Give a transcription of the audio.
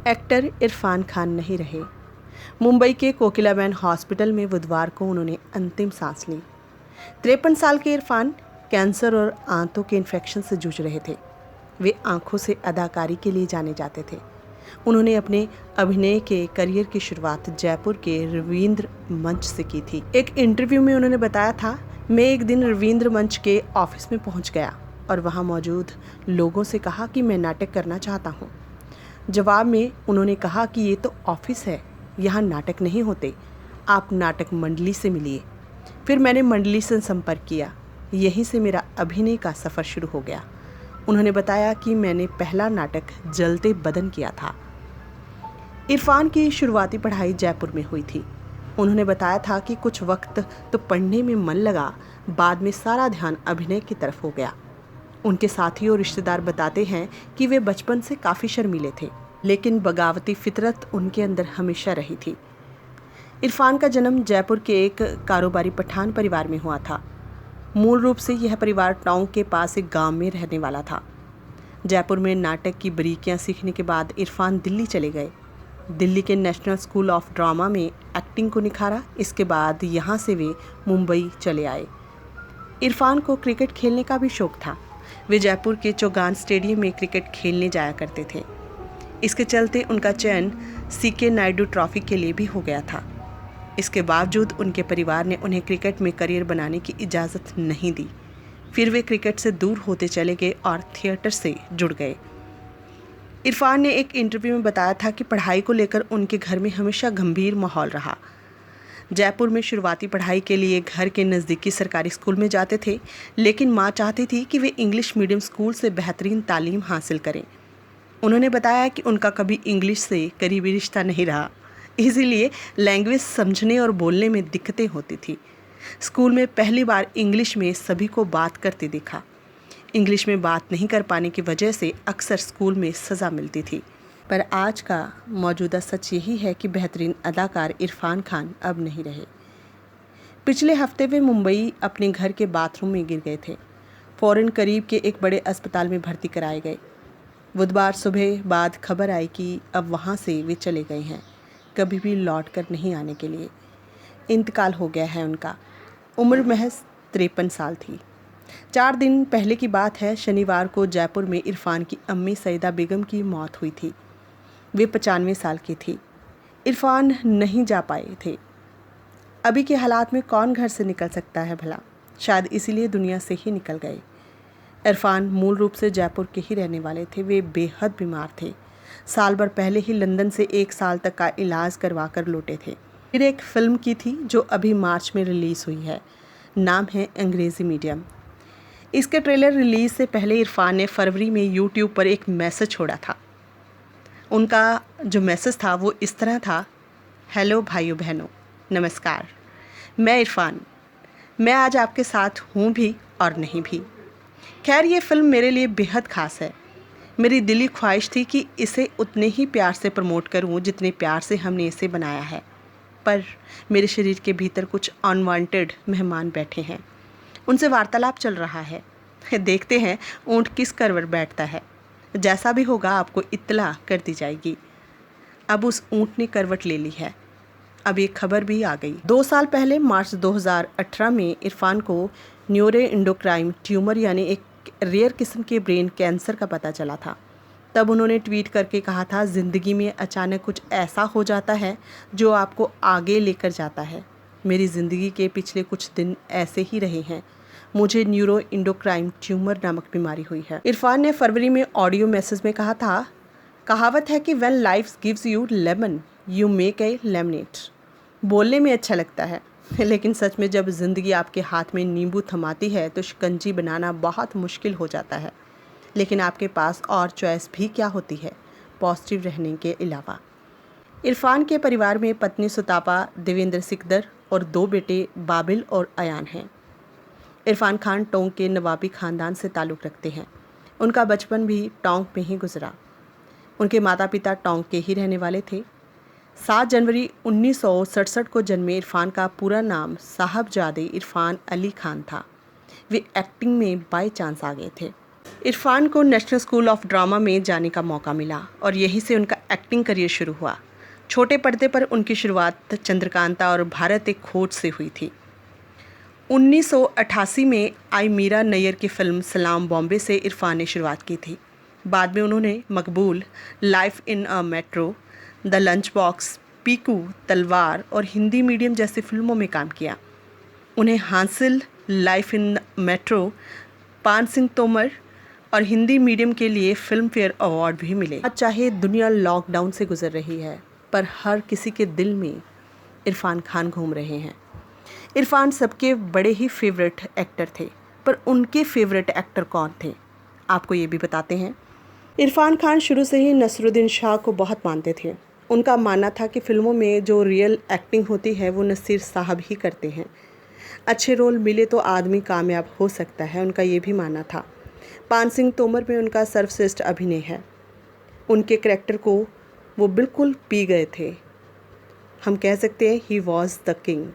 Actor Irfan Khan नहीं रहे। मुंबई के कोकिलाबेन हॉस्पिटल में बुधवार को उन्होंने अंतिम सांस ली। 53 साल के इरफान कैंसर और आंतों के इन्फेक्शन से जूझ रहे थे। वे आंखों से अदाकारी के लिए जाने जाते थे। उन्होंने अपने अभिनय के करियर की शुरुआत जयपुर के रवींद्र मंच से की थी। एक इंटरव्यू में उन्होंने बताया था, मैं एक दिन रवींद्र मंच के ऑफिस में पहुंच गया और वहां मौजूद लोगों से कहा कि मैं नाटक करना चाहता हूं। जवाब में उन्होंने कहा कि ये तो ऑफिस है, यहाँ नाटक नहीं होते, आप नाटक मंडली से मिलिए। फिर मैंने मंडली से संपर्क किया, यहीं से मेरा अभिनय का सफ़र शुरू हो गया। उन्होंने बताया कि मैंने पहला नाटक जलते बदन किया था। इरफान की शुरुआती पढ़ाई जयपुर में हुई थी। उन्होंने बताया था कि कुछ वक्त तो पढ़ने में मन लगा, बाद में सारा ध्यान अभिनय की तरफ हो गया। उनके साथी और रिश्तेदार बताते हैं कि वे बचपन से काफ़ी शर्मीले थे, लेकिन बगावती फितरत उनके अंदर हमेशा रही थी। इरफान का जन्म जयपुर के एक कारोबारी पठान परिवार में हुआ था। मूल रूप से यह परिवार टाउन के पास एक गांव में रहने वाला था। जयपुर में नाटक की बारीकियां सीखने के बाद इरफान दिल्ली चले गए। दिल्ली के नेशनल स्कूल ऑफ ड्रामा में एक्टिंग को निखारा। इसके बाद यहाँ से वे मुंबई चले आए। इरफान को क्रिकेट खेलने का भी शौक था। वे जयपुर के चौगान स्टेडियम में क्रिकेट खेलने जाया करते थे। इसके चलते उनका चयन सीके नायडू ट्रॉफी के लिए भी हो गया था। इसके बावजूद उनके परिवार ने उन्हें क्रिकेट में करियर बनाने की इजाज़त नहीं दी। फिर वे क्रिकेट से दूर होते चले गए और थिएटर से जुड़ गए। इरफान ने एक इंटरव्यू में बताया था कि पढ़ाई को लेकर उनके घर में हमेशा गंभीर माहौल रहा। जयपुर में शुरुआती पढ़ाई के लिए घर के नज़दीकी सरकारी स्कूल में जाते थे, लेकिन माँ चाहती थी कि वे इंग्लिश मीडियम स्कूल से बेहतरीन तालीम हासिल करें। उन्होंने बताया कि उनका कभी इंग्लिश से करीबी रिश्ता नहीं रहा, इसीलिए लैंग्वेज समझने और बोलने में दिक्कतें होती थी। स्कूल में पहली बार इंग्लिश में सभी को बात करते देखा। इंग्लिश में बात नहीं कर पाने की वजह से अक्सर स्कूल में सज़ा मिलती थी। पर आज का मौजूदा सच यही है कि बेहतरीन अदाकार इरफान खान अब नहीं रहे। पिछले हफ्ते वे मुंबई अपने घर के बाथरूम में गिर गए थे। फ़ौरन करीब के एक बड़े अस्पताल में भर्ती कराए गए। बुधवार सुबह बाद खबर आई कि अब वहाँ से वे चले गए हैं, कभी भी लौट कर नहीं आने के लिए। इंतकाल हो गया है उनका। उम्र महज 53 साल थी। 4 दिन पहले की बात है, शनिवार को जयपुर में इरफान की अम्मी सईदा बेगम की मौत हुई थी। वे 95 साल की थी। इरफान नहीं जा पाए थे। अभी के हालात में कौन घर से निकल सकता है भला, शायद इसीलिए दुनिया से ही निकल गए। इरफान मूल रूप से जयपुर के ही रहने वाले थे। वे बेहद बीमार थे। साल भर पहले ही लंदन से 1 साल तक का इलाज करवा कर लौटे थे। फिर एक फिल्म की थी जो अभी मार्च में रिलीज़ हुई है, नाम है अंग्रेज़ी मीडियम। इसके ट्रेलर रिलीज़ से पहले इरफान ने फरवरी में यूट्यूब पर एक मैसेज छोड़ा था। उनका जो मैसेज था वो इस तरह था, हेलो भाइयों बहनों, नमस्कार, मैं इरफान। मैं आज आपके साथ हूँ भी और नहीं भी। खैर, ये फ़िल्म मेरे लिए बेहद ख़ास है। मेरी दिली ख्वाहिश थी कि इसे उतने ही प्यार से प्रमोट करूँ जितने प्यार से हमने इसे बनाया है, पर मेरे शरीर के भीतर कुछ अनवांटेड मेहमान बैठे हैं। उनसे वार्तालाप चल रहा है। देखते हैं ऊँट किस करवट बैठता है। जैसा भी होगा आपको इत्तला कर दी जाएगी। अब उस ऊँट ने करवट ले ली है। अब ये खबर भी आ गई। 2 साल पहले मार्च 2018 में इरफान को न्यूरोएंडोक्राइन ट्यूमर यानी एक रेयर किस्म के ब्रेन कैंसर का पता चला था। तब उन्होंने ट्वीट करके कहा था, ज़िंदगी में अचानक कुछ ऐसा हो जाता है जो आपको आगे लेकर जाता है। मेरी ज़िंदगी के पिछले कुछ दिन ऐसे ही रहे हैं। मुझे न्यूरोएंडोक्राइन ट्यूमर नामक बीमारी हुई है। इरफान ने फरवरी में ऑडियो मैसेज में कहा था, कहावत है कि when life gives you lemon you make a lemonade. बोलने में अच्छा लगता है, लेकिन सच में जब ज़िंदगी आपके हाथ में नींबू थमाती है तो शिकंजी बनाना बहुत मुश्किल हो जाता है। लेकिन आपके पास और चॉइस भी क्या होती है पॉजिटिव रहने के अलावा। इरफान के परिवार में पत्नी सुतापा, देवेंद्र सिकदर और 2 बेटे बाबिल और अयान हैं। इरफान खान टोंक के नवाबी ख़ानदान से ताल्लुक़ रखते हैं। उनका बचपन भी टोंक में ही गुजरा। उनके माता पिता टोंक के ही रहने वाले थे। 7 जनवरी 1967 को जन्मे इरफान का पूरा नाम साहबजादे इरफान अली खान था। वे एक्टिंग में बाय चांस आ गए थे। इरफान को नेशनल स्कूल ऑफ ड्रामा में जाने का मौका मिला और यहीं से उनका एक्टिंग करियर शुरू हुआ। छोटे पर्दे पर उनकी शुरुआत चंद्रकांता और भारत एक खोज से हुई थी। 1988 में आई मीरा नैयर की फिल्म सलाम बॉम्बे से इरफान ने शुरुआत की थी। बाद में उन्होंने मकबूल, life in a metro, the lunch box, Piku, तलवार और हिंदी मीडियम जैसी फिल्मों में काम किया। उन्हें हासिल, लाइफ इन मेट्रो, पान सिंह तोमर और हिंदी मीडियम के लिए फिल्म फेयर अवार्ड भी मिले। आज चाहे दुनिया लॉकडाउन से गुजर रही है, पर हर किसी के दिल में इरफान खान घूम रहे हैं। इरफान सबके बड़े ही फेवरेट एक्टर थे, पर उनके फेवरेट एक्टर कौन थे, आपको ये भी बताते हैं। इरफान खान शुरू से ही नसरुद्दीन शाह को बहुत मानते थे। उनका मानना था कि फिल्मों में जो रियल एक्टिंग होती है वो नसीर साहब ही करते हैं। अच्छे रोल मिले तो आदमी कामयाब हो सकता है, उनका ये भी मानना था। पान सिंह तोमर में उनका सर्वश्रेष्ठ अभिनय है। उनके करैक्टर को वो बिल्कुल पी गए थे। हम कह सकते हैं ही वॉज द किंग।